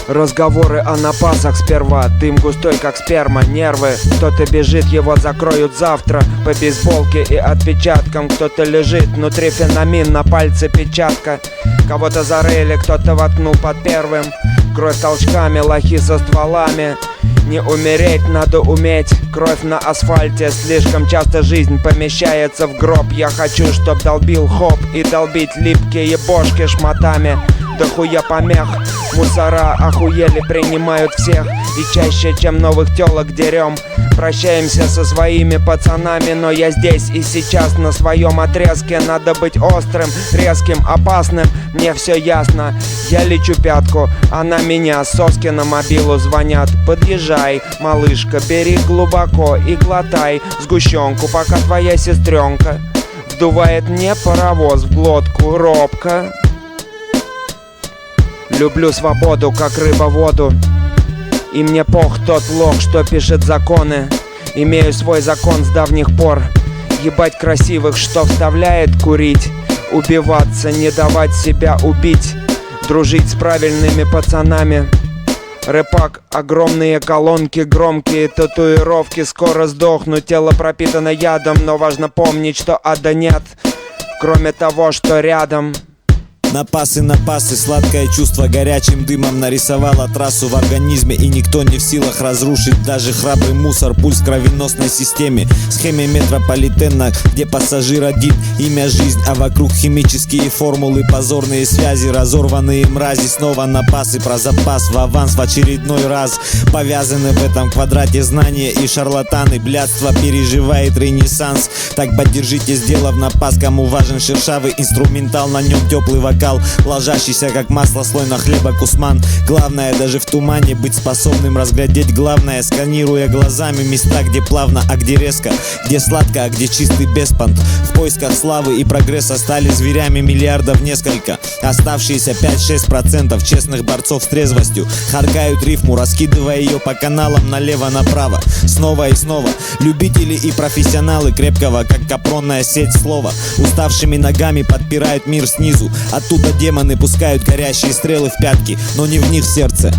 Разговоры о напасах сперва, дым густой как сперма, нервы. Кто-то бежит, его закроют завтра по бейсболке и отпечаткам. Кто-то лежит, внутри феномен, на пальце печатка. Кого-то зарыли, кто-то воткнул под первым. Кровь толчками, лохи со стволами. Не умереть, надо уметь. Кровь на асфальте, слишком часто жизнь помещается в гроб. Я хочу, чтоб долбил хоп и долбить липкие бошки шматами. Да хуя помех, мусора охуели, принимают всех. И чаще, чем новых телок дерем. Прощаемся со своими пацанами, но я здесь и сейчас на своем отрезке. Надо быть острым, резким, опасным, мне все ясно. Я лечу пятку, а на меня соски на мобилу звонят. Подъезжай, малышка, бери глубоко и глотай сгущенку, пока твоя сестренка вдувает мне паровоз в глотку робко. Люблю свободу, как рыба воду. И мне пох тот лох, что пишет законы. Имею свой закон с давних пор. Ебать красивых, что вставляет курить. Убиваться, не давать себя убить. Дружить с правильными пацанами. Рэпак, огромные колонки, громкие татуировки. Скоро сдохну, тело пропитано ядом. Но важно помнить, что ада нет, кроме того, что рядом. Напасы, сладкое чувство горячим дымом нарисовало трассу в организме. И никто не в силах разрушить даже храбрый мусор. Пульс в кровеносной системе, схеме метрополитена, где пассажир один, имя жизнь, а вокруг химические формулы, позорные связи, разорванные мрази. Снова напасы про запас в аванс в очередной раз. Повязаны в этом квадрате знания и шарлатаны. Блядство переживает ренессанс. Так поддержите, сделав напас, кому важен шершавый инструментал, на нем теплый вокал, ложащийся как масло слой на хлеба кусман. Главное даже в тумане быть способным разглядеть главное, сканируя глазами места, где плавно, а где резко, где сладко, а где чистый беспонт. В поисках славы и прогресса стали зверями миллиардов несколько. Оставшиеся 5-6% честных борцов с трезвостью харкают рифму, раскидывая ее по каналам налево-направо. Снова и снова любители и профессионалы крепкого, как капронная сеть слова, уставшими ногами подпирают мир снизу. Оттуда демоны пускают горящие стрелы в пятки, но не в них сердце.